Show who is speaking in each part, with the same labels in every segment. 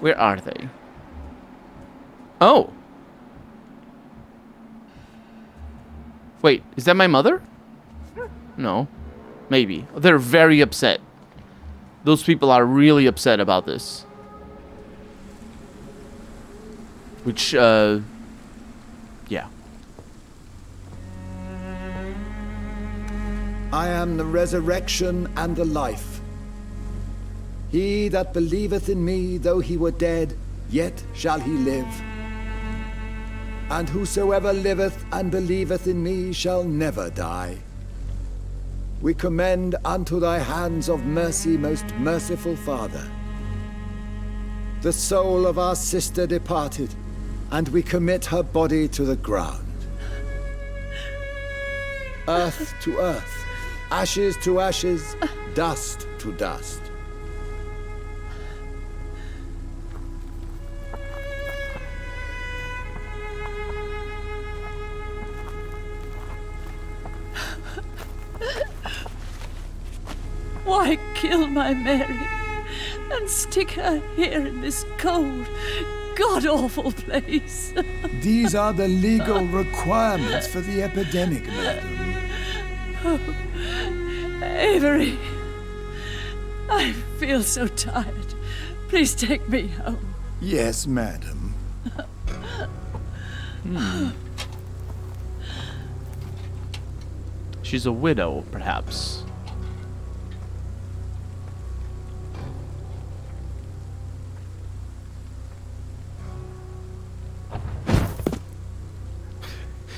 Speaker 1: Where are they? Oh. Wait, is that my mother? No. Maybe. They're very upset. Those people are really upset about this. Which, yeah.
Speaker 2: I am the resurrection and the life. He that believeth in me, though he were dead, yet shall he live. And whosoever liveth and believeth in me shall never die. We commend unto thy hands of mercy, most merciful Father, the soul of our sister departed, and we commit her body to the ground. Earth to earth, ashes to ashes, dust to dust.
Speaker 3: Why kill my Mary and stick her here in this cold, god-awful place?
Speaker 2: These are the legal requirements for the epidemic, madam.
Speaker 3: Oh, Avery, I feel so tired. Please take me home.
Speaker 2: Yes, madam.
Speaker 1: She's a widow, perhaps.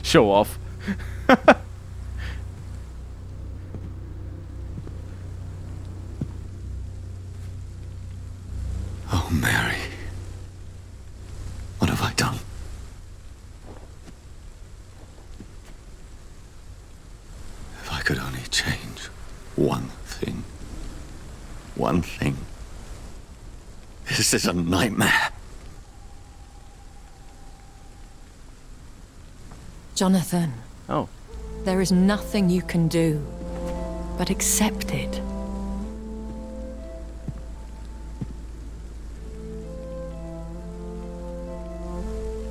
Speaker 1: Show off.
Speaker 4: Oh, Mary. What have I done? If I could only change one thing. One thing. This is a nightmare.
Speaker 5: Jonathan.
Speaker 1: Oh.
Speaker 5: There is nothing you can do but accept it.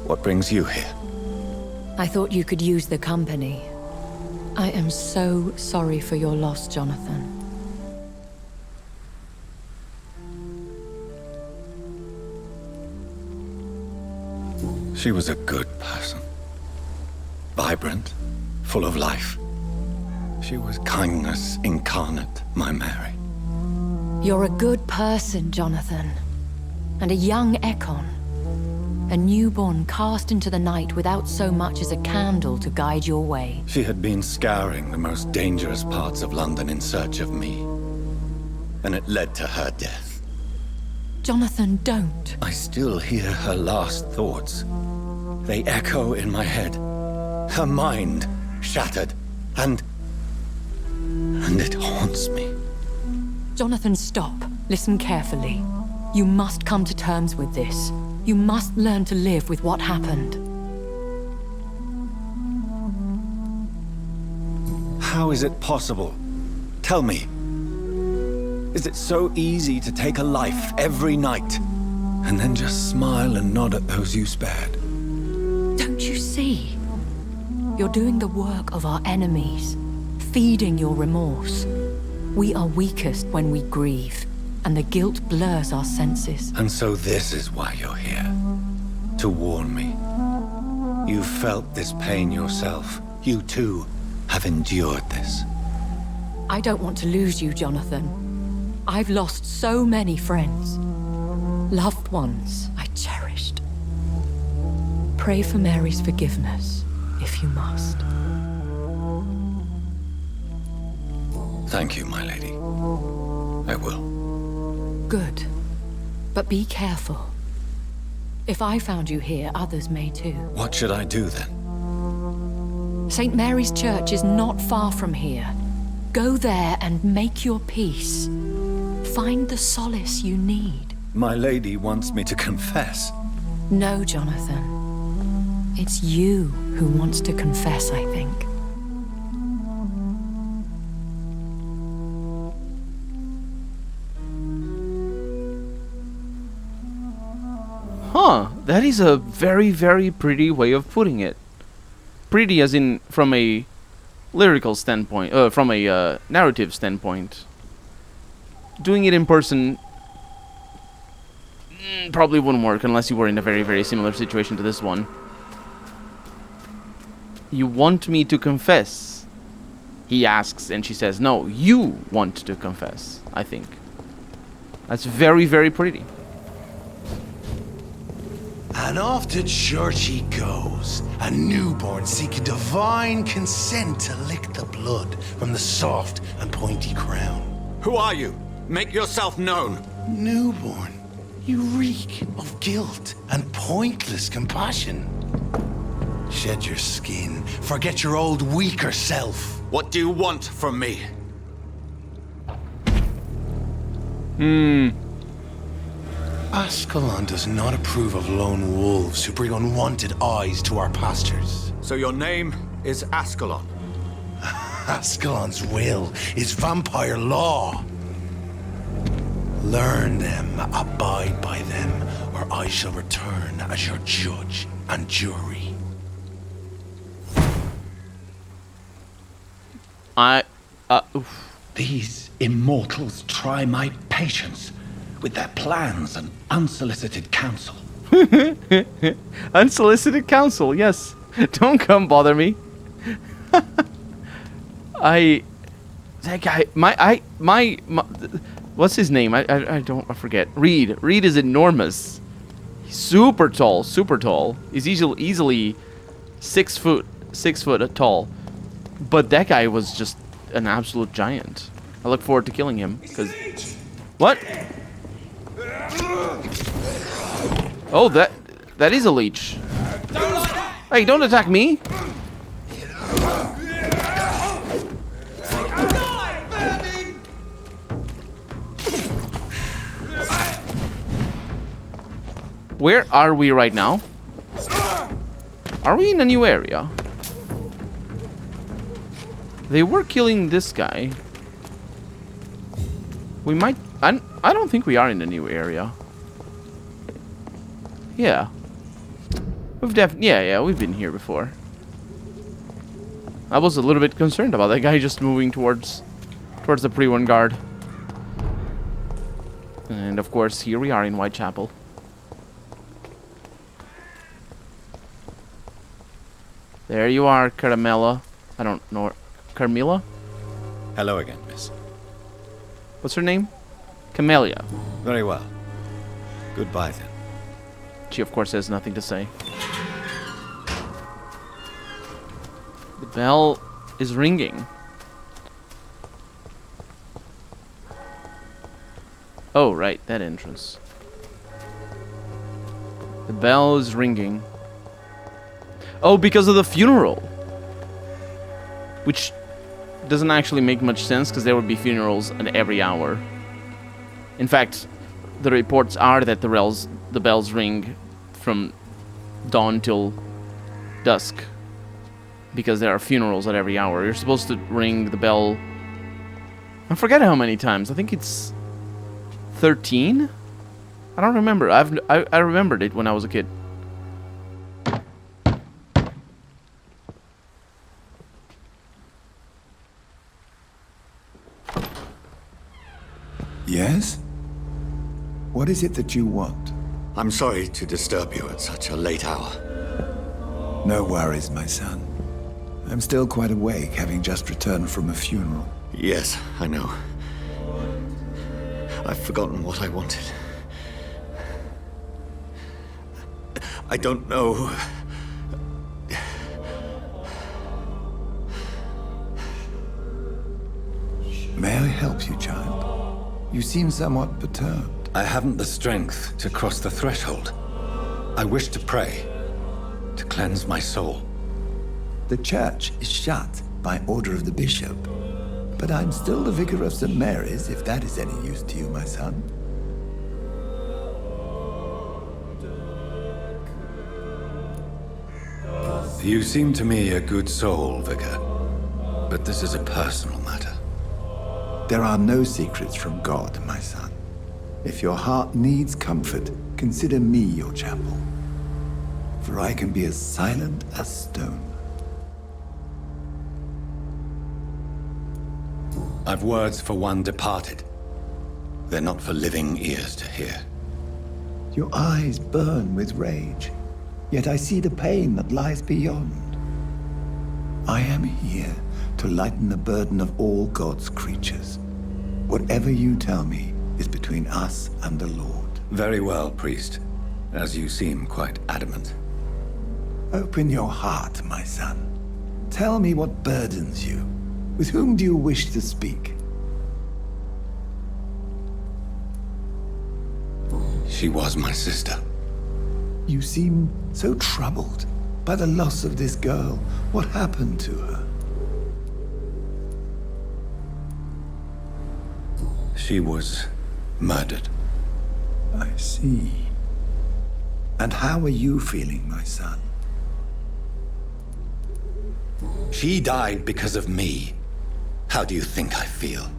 Speaker 4: What brings you here?
Speaker 5: I thought you could use the company. I am so sorry for your loss, Jonathan.
Speaker 4: She was a good person. Vibrant, full of life. She was kindness incarnate, my Mary.
Speaker 5: You're a good person, Jonathan. And a young Ekon. A newborn cast into the night without so much as a candle to guide your way.
Speaker 4: She had been scouring the most dangerous parts of London in search of me. And it led to her death.
Speaker 5: Jonathan, don't.
Speaker 4: I still hear her last thoughts. They echo in my head. Her mind shattered, and it haunts me.
Speaker 5: Jonathan, stop. Listen carefully. You must come to terms with this. You must learn to live with what happened.
Speaker 4: How is it possible? Tell me. Is it so easy to take a life every night, and then just smile and nod at those you spared?
Speaker 5: Don't you see? You're doing the work of our enemies, feeding your remorse. We are weakest when we grieve, and the guilt blurs our senses.
Speaker 4: And so this is why you're here. To warn me. You've felt this pain yourself. You too have endured this.
Speaker 5: I don't want to lose you, Jonathan. I've lost so many friends. Loved ones I cherished. Pray for Mary's forgiveness, if you must.
Speaker 4: Thank you, my lady. I will.
Speaker 5: Good. But be careful. If I found you here, others may too.
Speaker 4: What should I do then?
Speaker 5: St. Mary's Church is not far from here. Go there and make your peace. Find the solace you need.
Speaker 4: My lady wants me to confess.
Speaker 5: No, Jonathan. It's you who wants to confess, I think.
Speaker 1: That is a very, very pretty way of putting it. Pretty as in from a lyrical standpoint, from a narrative standpoint. Doing it in person probably wouldn't work unless you were in a very, very similar situation to this one. You want me to confess? He asks, and she says, no, you want to confess, I think. That's very, very pretty.
Speaker 6: And off to church he goes, a newborn seeking divine consent to lick the blood from the soft and pointy crown.
Speaker 7: Who are you? Make yourself known.
Speaker 6: Newborn, you reek of guilt and pointless compassion. Shed your skin, forget your old weaker self.
Speaker 7: What do you want from me?
Speaker 6: Ascalon does not approve of lone wolves who bring unwanted eyes to our pastures.
Speaker 7: So your name is Ascalon.
Speaker 6: Ascalon's will is vampire law. Learn them, abide by them, or I shall return as your judge and jury.
Speaker 8: These immortals try my patience with their plans and unsolicited counsel.
Speaker 1: Unsolicited counsel, yes. Don't come bother me. That guy, what's his name? I forget. Reid. Reid is enormous. He's super tall. He's easily 6 foot tall. But that guy was just an absolute giant. I look forward to killing him because what? Oh, that is a leech. Hey, don't attack me. Where are we right now? Are we in a new area? They were killing this guy. We might... I don't think we are in a new area. Yeah. We've we've been here before. I was a little bit concerned about that guy just moving towards the pre-one guard. And of course, here we are in Whitechapel. There you are, Caramella. I don't know. Carmilla?
Speaker 4: Hello again, miss.
Speaker 1: What's her name? Camellia.
Speaker 4: Very well. Goodbye, then.
Speaker 1: She, of course, has nothing to say. The bell is ringing. Oh, right, that entrance. The bell is ringing. Oh, because of the funeral. Which doesn't actually make much sense, because there would be funerals at every hour. In fact, the reports are that the bells ring from dawn till dusk, because there are funerals at every hour. You're supposed to ring the bell, I forget how many times. I think it's 13? I don't remember. I remembered it when I was a kid.
Speaker 2: Yes? What is it that you want?
Speaker 7: I'm sorry to disturb you at such a late hour.
Speaker 2: No worries, my son. I'm still quite awake, having just returned from a funeral.
Speaker 7: Yes, I know. I've forgotten what I wanted. I don't know.
Speaker 2: May I help you, child? You seem somewhat perturbed.
Speaker 8: I haven't the strength to cross the threshold. I wish to pray, to cleanse my soul.
Speaker 2: The church is shut by order of the bishop. But I'm still the vicar of St. Mary's, if that is any use to you, my son.
Speaker 8: You seem to me a good soul, Vicar. But this is a personal matter.
Speaker 2: There are no secrets from God, my son. If your heart needs comfort, consider me your chapel. for I can be as silent as stone.
Speaker 8: I've words for one departed. They're not for living ears to hear.
Speaker 2: Your eyes burn with rage, yet I see the pain that lies beyond. I am here to lighten the burden of all God's creatures. Whatever you tell me is between us and the Lord.
Speaker 8: Very well, priest. As you seem quite adamant.
Speaker 2: Open your heart, my son. Tell me what burdens you. With whom do you wish to speak?
Speaker 8: She was my sister.
Speaker 2: You seem so troubled by the loss of this girl. What happened to her?
Speaker 8: She was murdered.
Speaker 2: I see. And how are you feeling, my son?
Speaker 8: She died because of me. How do you think I feel?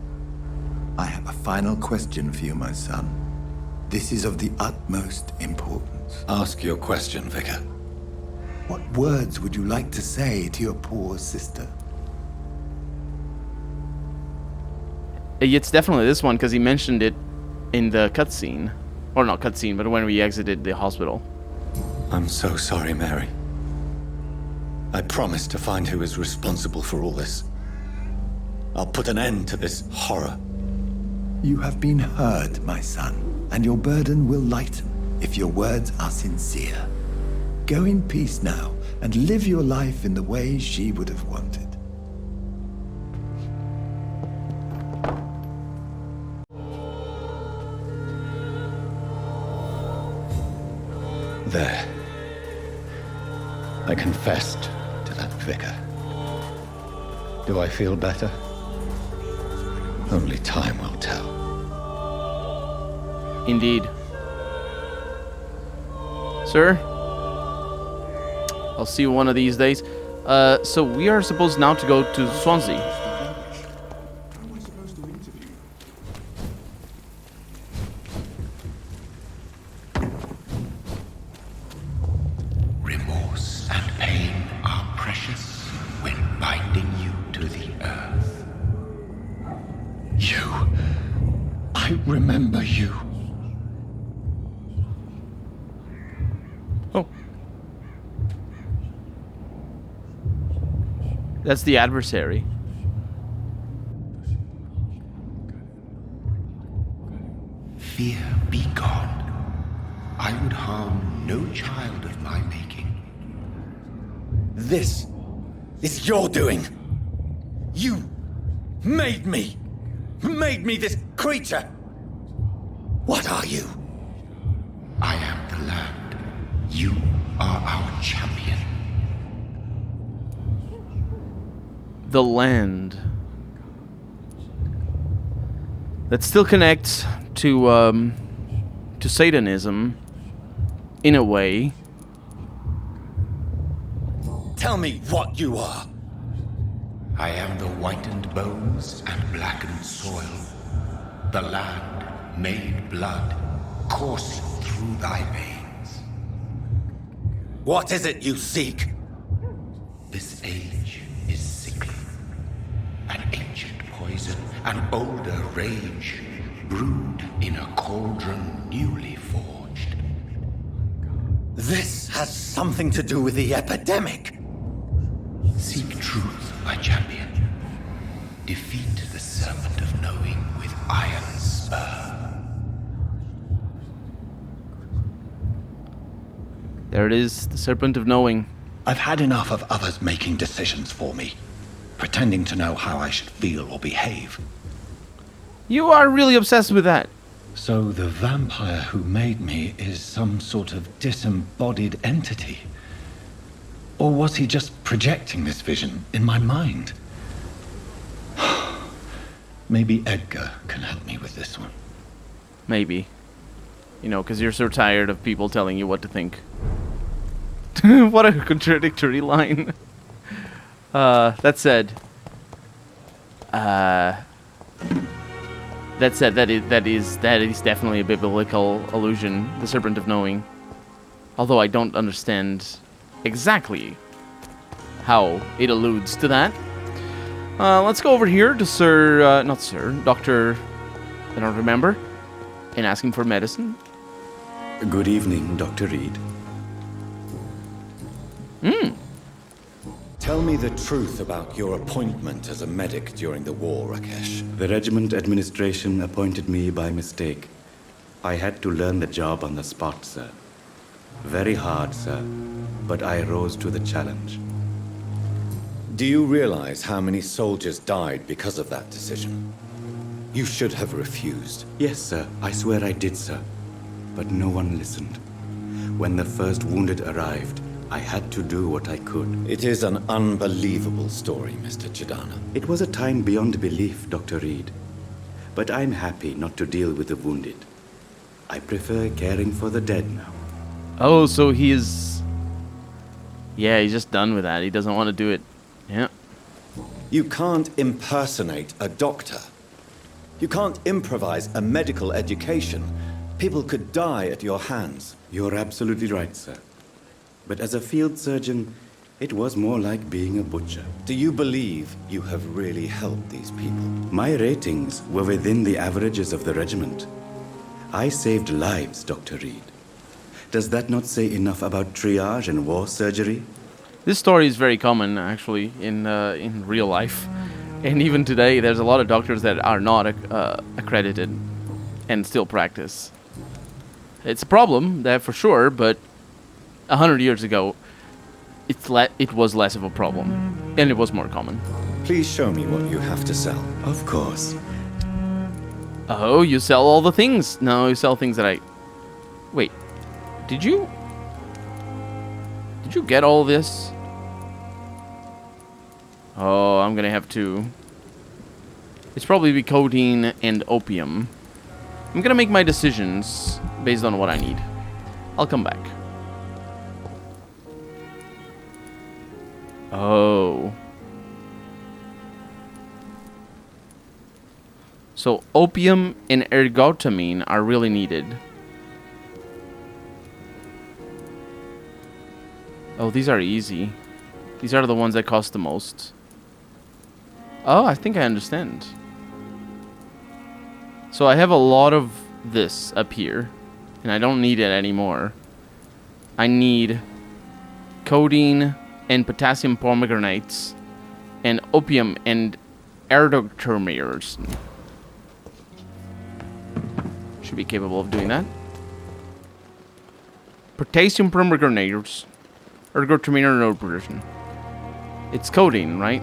Speaker 2: I have a final question for you, my son. This is of the utmost importance.
Speaker 8: Ask your question, Vicar.
Speaker 2: What words would you like to say to your poor sister?
Speaker 1: It's definitely this one, because he mentioned it in the cutscene. Or not cutscene, but when we exited the hospital.
Speaker 8: I'm so sorry, Mary. I promise to find who is responsible for all this. I'll put an end to this horror.
Speaker 2: You have been heard, my son, and your burden will lighten if your words are sincere. Go in peace now, and live your life in the way she would have wanted.
Speaker 8: There. I confessed to that vicar. Do I feel better? Only time will tell.
Speaker 1: Indeed. Sir? I'll see you one of these days. So we are supposed now to go to Swansea.
Speaker 6: Remorse and pain are precious when binding you to the earth. I remember you.
Speaker 1: Oh. That's the adversary.
Speaker 6: Fear be gone. I would harm no child of my making.
Speaker 8: This is your doing. You made me this creature. What are you?
Speaker 6: I am the land. You are our champion.
Speaker 1: The land. That still connects to Satanism, in a way.
Speaker 8: Tell me what you are.
Speaker 6: I am the whitened bones and blackened soil. The land made blood coursing through thy veins.
Speaker 8: What is it you seek?
Speaker 6: This age is sickly. An ancient poison, an older rage, brewed in a cauldron newly forged.
Speaker 8: This has something to do with the epidemic.
Speaker 6: Seek truth, my champion. Defeat the serpent of knowing with iron spur.
Speaker 1: There it is, the Serpent of Knowing.
Speaker 9: I've had enough of others making decisions for me, pretending to know how I should feel or behave.
Speaker 1: You are really obsessed with that.
Speaker 9: So the vampire who made me is some sort of disembodied entity? Or was he just projecting this vision in my mind? Maybe Edgar can help me with this one.
Speaker 1: Maybe. You know, because you're so tired of people telling you what to think. What a contradictory line. That said, that is definitely a biblical allusion. The Serpent of Knowing. Although I don't understand exactly how it alludes to that. Let's go over here to Dr. I don't remember, and ask him for medicine.
Speaker 8: Good evening, Dr. Reid.
Speaker 4: Tell me the truth about your appointment as a medic during the war, Rakesh.
Speaker 8: The regiment administration appointed me by mistake. I had to learn the job on the spot, sir. Very hard, sir, but I rose to the challenge.
Speaker 4: Do you realize how many soldiers died because of that decision? You should have refused.
Speaker 8: Yes, sir. I swear I did, sir. But no one listened. When the first wounded arrived, I had to do what I could.
Speaker 4: It is an unbelievable story, Mr. Chidana.
Speaker 8: It was a time beyond belief, Dr. Reid. But I'm happy not to deal with the wounded. I prefer caring for the dead now.
Speaker 1: Oh, so he is... Yeah, he's just done with that. He doesn't want to do it. Yeah.
Speaker 4: You can't impersonate a doctor. You can't improvise a medical education. People could die at your hands.
Speaker 8: You're absolutely right, sir. But as a field surgeon, it was more like being a butcher.
Speaker 4: Do you believe you have really helped these people?
Speaker 8: My ratings were within the averages of the regiment. I saved lives, Dr. Reid. Does that not say enough about triage and war surgery?
Speaker 1: This story is very common, actually, in real life. And even today, there's a lot of doctors that are not accredited and still practice. It's a problem, that for sure, but 100 years ago, it was less of a problem, and it was more common.
Speaker 4: Please show me what you have to sell.
Speaker 8: Of course.
Speaker 1: Oh, you sell all the things. No, you sell things that I... Wait, did you get all this? Oh, I'm gonna have to... It's probably be codeine and opium. I'm gonna make my decisions based on what I need. I'll come back. Oh. So opium and ergotamine are really needed. Oh, these are easy. These are the ones that cost the most. Oh, I think I understand. So I have a lot of this up here, and I don't need it anymore. I need codeine and potassium pomegranates and opium and ergotamine. Should be capable of doing that. Potassium pomegranates, ergotamine or no version. It's codeine, right?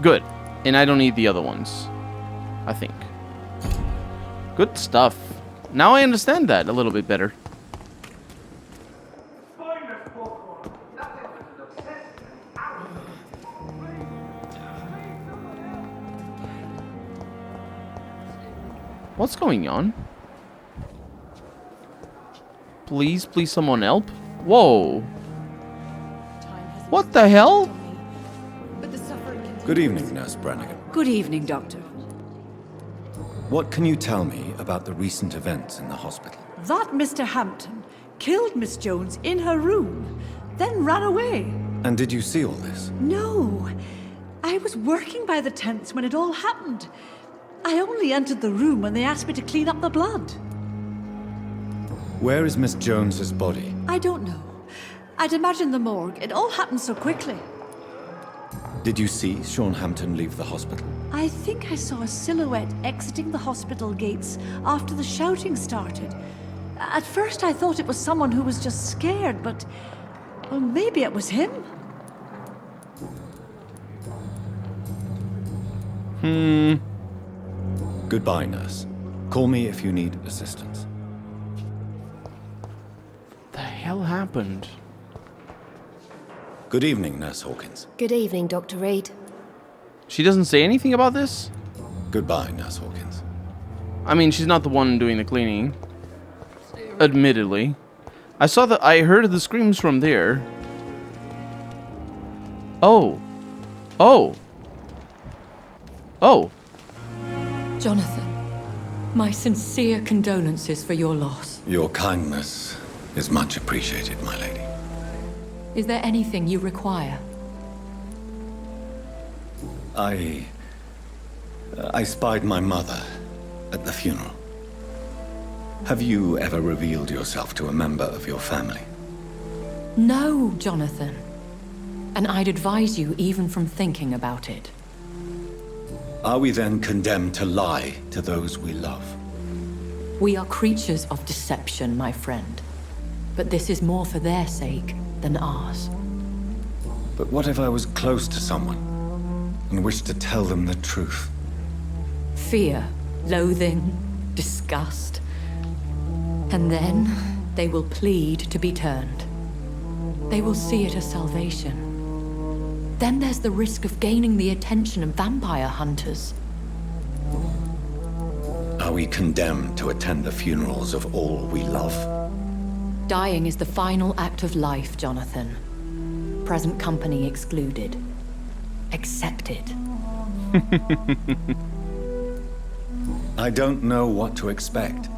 Speaker 1: Good. And I don't need the other ones, I think. Good stuff. Now I understand that a little bit better. What's going on? Please, please someone help. Whoa. What the hell?
Speaker 4: Good evening, Nurse Brannigan.
Speaker 3: Good evening, Doctor.
Speaker 4: What can you tell me about the recent events in the hospital?
Speaker 3: That Mr. Hampton killed Miss Jones in her room, then ran away.
Speaker 4: And did you see all this?
Speaker 3: No. I was working by the tents when it all happened. I only entered the room when they asked me to clean up the blood.
Speaker 4: Where is Miss Jones's body?
Speaker 3: I don't know. I'd imagine the morgue. It all happened so quickly.
Speaker 4: Did you see Sean Hampton leave the hospital?
Speaker 3: I think I saw a silhouette exiting the hospital gates after the shouting started. At first I thought it was someone who was just scared, but... well, maybe it was him.
Speaker 4: Goodbye, nurse. Call me if you need assistance.
Speaker 1: The hell happened?
Speaker 4: Good evening, Nurse Hawkins.
Speaker 10: Good evening, Dr. Reid.
Speaker 1: She doesn't say anything about this?
Speaker 4: Goodbye, Nurse Hawkins.
Speaker 1: I mean, she's not the one doing the cleaning. Admittedly. I heard the screams from there. Oh. Oh. Oh.
Speaker 5: Jonathan, my sincere condolences for your loss.
Speaker 8: Your kindness is much appreciated, my lady.
Speaker 5: Is there anything you require?
Speaker 8: I spied my mother at the funeral. Have you ever revealed yourself to a member of your family?
Speaker 5: No, Jonathan. And I'd advise you even from thinking about it.
Speaker 8: Are we then condemned to lie to those we love?
Speaker 5: We are creatures of deception, my friend. But this is more for their sake than ours.
Speaker 8: But what if I was close to someone and wished to tell them the truth?
Speaker 5: Fear, loathing, disgust. And then they will plead to be turned. They will see it as salvation. Then there's the risk of gaining the attention of vampire hunters.
Speaker 8: Are we condemned to attend the funerals of all we love?
Speaker 5: Dying is the final act of life, Jonathan. Present company excluded. Accepted.
Speaker 8: I don't know what to expect.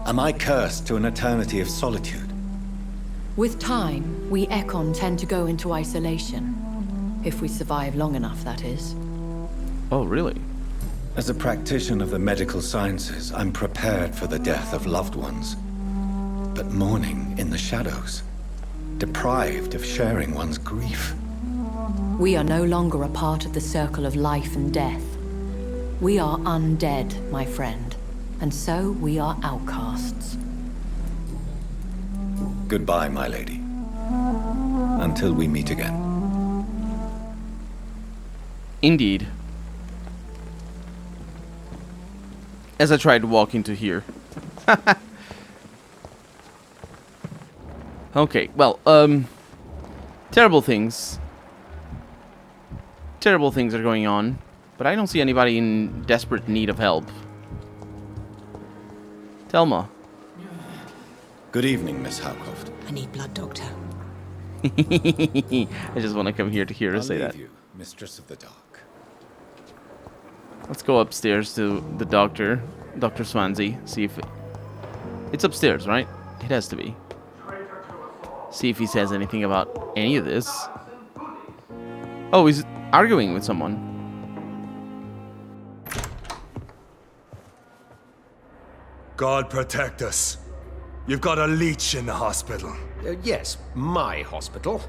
Speaker 8: Am I cursed to an eternity of solitude?
Speaker 5: With time, we Ekon tend to go into isolation. If we survive long enough, that is.
Speaker 1: Oh, really?
Speaker 8: As a practitioner of the medical sciences, I'm prepared for the death of loved ones. But mourning in the shadows, deprived of sharing one's grief.
Speaker 5: We are no longer a part of the circle of life and death. We are undead, my friend. And so we are outcasts.
Speaker 8: Goodbye, my lady. Until we meet again.
Speaker 1: Indeed. As I tried to walk into here. Okay, well, terrible things. Terrible things are going on, but I don't see anybody in desperate need of help. Thelma.
Speaker 8: Good evening, Miss Howcroft.
Speaker 10: I need blood, Doctor.
Speaker 1: I just want to come here to hear her say that.
Speaker 8: You, Mistress of the Dark.
Speaker 1: Let's go upstairs to the doctor, Dr. Swansea, see if it's upstairs, right? It has to be. See if he says anything about any of this. Oh, he's arguing with someone.
Speaker 11: God protect us. You've got a leech in the hospital.
Speaker 12: Yes, my hospital.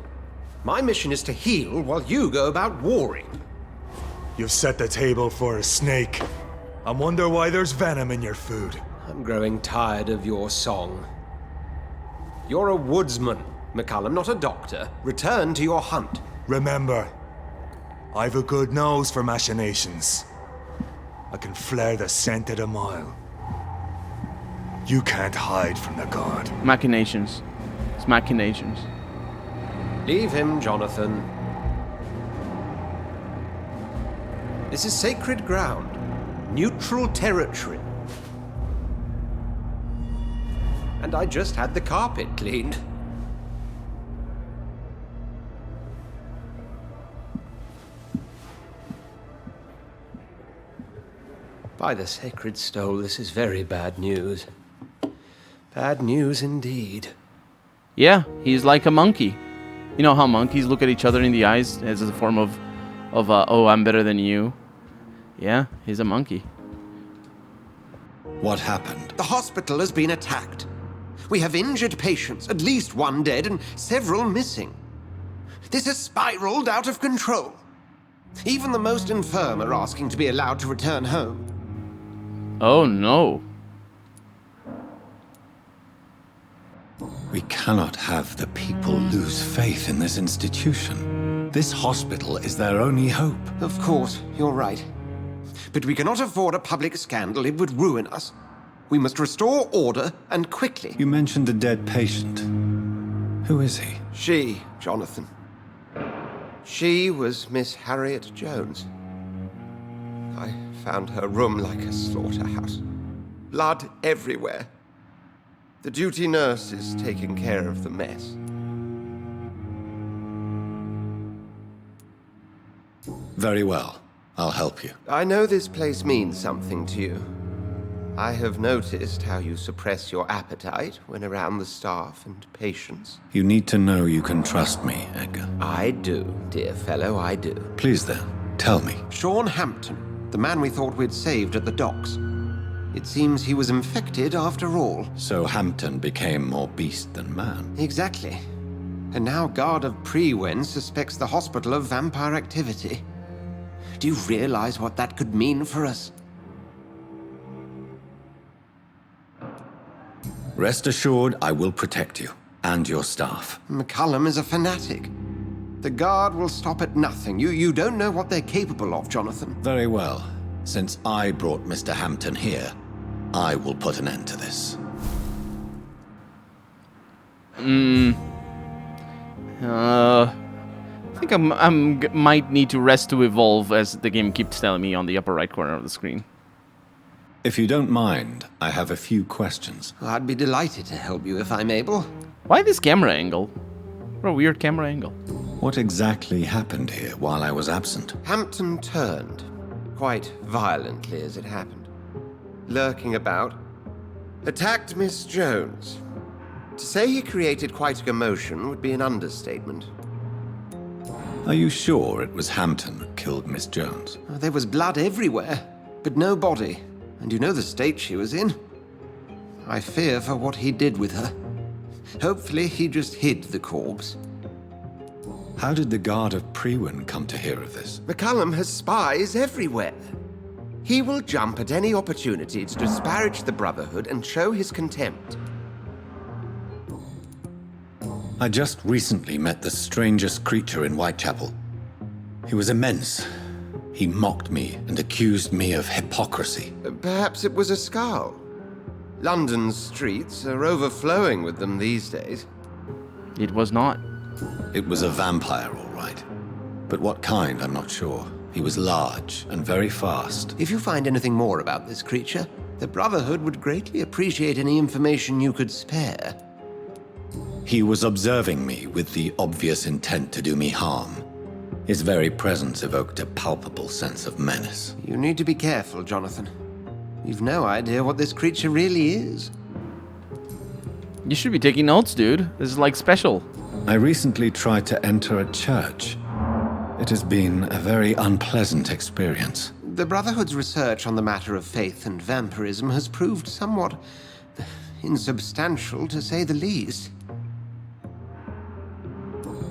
Speaker 12: My mission is to heal while you go about warring.
Speaker 11: You've set the table for a snake. I wonder why there's venom in your food.
Speaker 12: I'm growing tired of your song. You're a woodsman, McCallum, not a doctor. Return to your hunt.
Speaker 11: Remember, I've a good nose for machinations. I can flare the scent at a mile. You can't hide from the god.
Speaker 1: Machinations. It's machinations.
Speaker 12: Leave him, Jonathan. This is sacred ground. Neutral territory. And I just had the carpet cleaned. By the sacred stole, this is very bad news. Bad news indeed.
Speaker 1: Yeah, he's like a monkey. You know how monkeys look at each other in the eyes as a form of oh, I'm better than you. Yeah, he's a monkey.
Speaker 8: What happened?
Speaker 12: The hospital has been attacked. We have injured patients, at least one dead and several missing. This has spiraled out of control. Even the most infirm are asking to be allowed to return home.
Speaker 1: Oh no.
Speaker 8: We cannot have the people lose faith in this institution. This hospital is their only hope.
Speaker 12: Of course, you're right. But we cannot afford a public scandal. It would ruin us. We must restore order, and quickly.
Speaker 8: You mentioned a dead patient. Who is he?
Speaker 12: She, Jonathan. She was Miss Harriet Jones. I found her room like a slaughterhouse. Blood everywhere. The duty nurse is taking care of the mess.
Speaker 4: Very well. I'll help you.
Speaker 12: I know this place means something to you. I have noticed how you suppress your appetite when around the staff and patients.
Speaker 4: You need to know you can trust me, Edgar.
Speaker 12: I do, dear fellow, I do.
Speaker 4: Please then, tell me.
Speaker 12: Sean Hampton, the man we thought we'd saved at the docks. It seems he was infected after all.
Speaker 4: So Hampton became more beast than man.
Speaker 12: Exactly. And now Guard of Prewen suspects the hospital of vampire activity. Do you realize what that could mean for us?
Speaker 4: Rest assured, I will protect you and your staff.
Speaker 12: McCullum is a fanatic. The Guard will stop at nothing. You don't know what they're capable of, Jonathan.
Speaker 4: Very well. Since I brought Mr. Hampton here, I will put an end to this.
Speaker 1: I think I might need to rest to evolve, as the game keeps telling me on the upper right corner of the screen.
Speaker 4: If you don't mind, I have a few questions.
Speaker 12: I'd be delighted to help you if I'm able.
Speaker 1: Why this camera angle? What a weird camera angle.
Speaker 4: What exactly happened here while I was absent?
Speaker 12: Hampton turned, quite violently as it happened. Lurking about, attacked Miss Jones. To say he created quite a commotion would be an understatement.
Speaker 4: Are you sure it was Hampton that killed Miss Jones?
Speaker 12: There was blood everywhere, but no body. And you know the state she was in. I fear for what he did with her. Hopefully he just hid the corpse.
Speaker 4: How did the Guard of Prewen come to hear of this?
Speaker 12: McCullum has spies everywhere. He will jump at any opportunity to disparage the Brotherhood and show his contempt.
Speaker 4: I just recently met the strangest creature in Whitechapel. He was immense. He mocked me and accused me of hypocrisy.
Speaker 12: Perhaps it was a skull. London's streets are overflowing with them these days.
Speaker 1: It was not.
Speaker 4: It was a vampire, all right. But what kind, I'm not sure. He was large and very fast.
Speaker 12: If you find anything more about this creature, the Brotherhood would greatly appreciate any information you could spare.
Speaker 4: He was observing me with the obvious intent to do me harm. His very presence evoked a palpable sense of menace.
Speaker 12: You need to be careful, Jonathan. You've no idea what this creature really is.
Speaker 1: You should be taking notes, dude. This is like special.
Speaker 4: I recently tried to enter a church. It has been a very unpleasant experience.
Speaker 12: The Brotherhood's research on the matter of faith and vampirism has proved somewhat insubstantial, to say the least.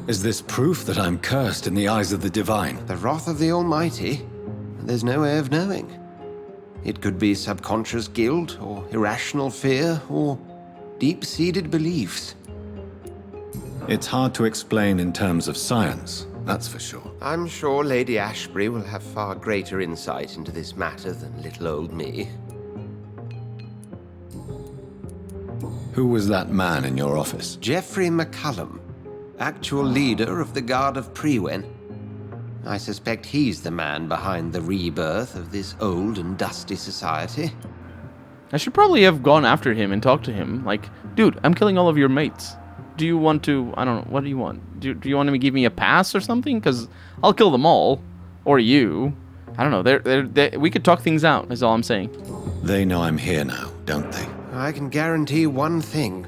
Speaker 4: Is this proof that I'm cursed in the eyes of the divine?
Speaker 12: The wrath of the Almighty? There's no way of knowing. It could be subconscious guilt, or irrational fear, or deep-seated beliefs.
Speaker 4: It's hard to explain in terms of science, that's for sure.
Speaker 12: I'm sure Lady Ashbury will have far greater insight into this matter than little old me.
Speaker 4: Who was that man in your office?
Speaker 12: Geoffrey McCullum, actual leader of the Guard of Prewen. I suspect he's the man behind the rebirth of this old and dusty society.
Speaker 1: I should probably have gone after him and talked to him. Like, dude, I'm killing all of your mates. Do you want to... I don't know. What do you want? Do you want to give me a pass or something? Because I'll kill them all. Or you. I don't know. We could talk things out, is all I'm saying.
Speaker 4: They know I'm here now, don't they?
Speaker 12: I can guarantee one thing.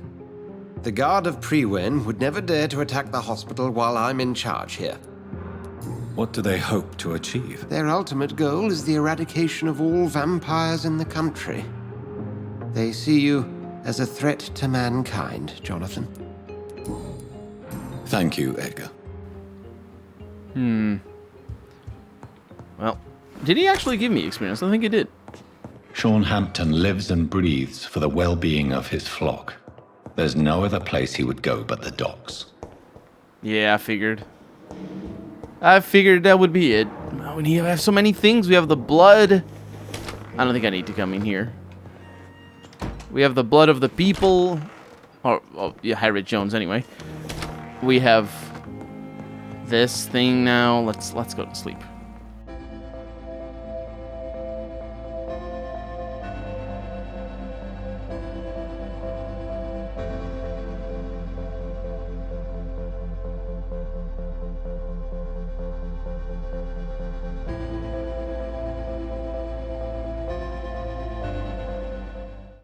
Speaker 12: The Guard of Prewen would never dare to attack the hospital while I'm in charge here.
Speaker 4: What do they hope to achieve?
Speaker 12: Their ultimate goal is the eradication of all vampires in the country. They see you as a threat to mankind, Jonathan.
Speaker 4: Thank you, Edgar.
Speaker 1: Well, did he actually give me experience? I think he did.
Speaker 9: Sean Hampton lives and breathes for the well-being of his flock. There's no other place he would go but the docks.
Speaker 1: Yeah, I figured. I figured that would be it. Oh, we have so many things. We have the blood. I don't think I need to come in here. We have the blood of the people. Or, yeah, Reid Jones anyway. We have this thing now. Let's go to sleep.